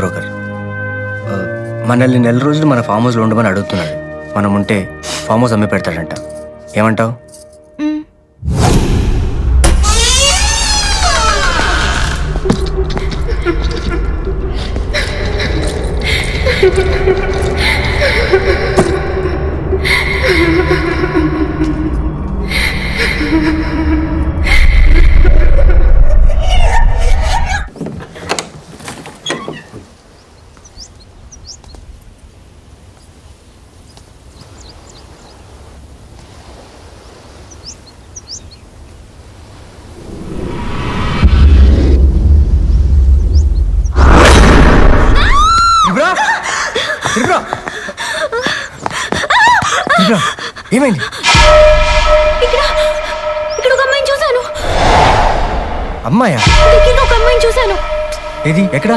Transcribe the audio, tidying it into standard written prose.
Broker మనల్ని నెల రోజులు మన ఫామ్ హౌస్లో ఉండమని అడుగుతున్నాడు. మనం ఉంటే ఫామ్ హౌస్ అమ్మి పెడతాడంట. ఏమంటావు? ఏమైంది? ఇక్కడ ఒక అమ్మాయిని చూశాను. అమ్మాయా? ఒక అమ్మాయిని చూశాను. ఏది? ఎక్కడ?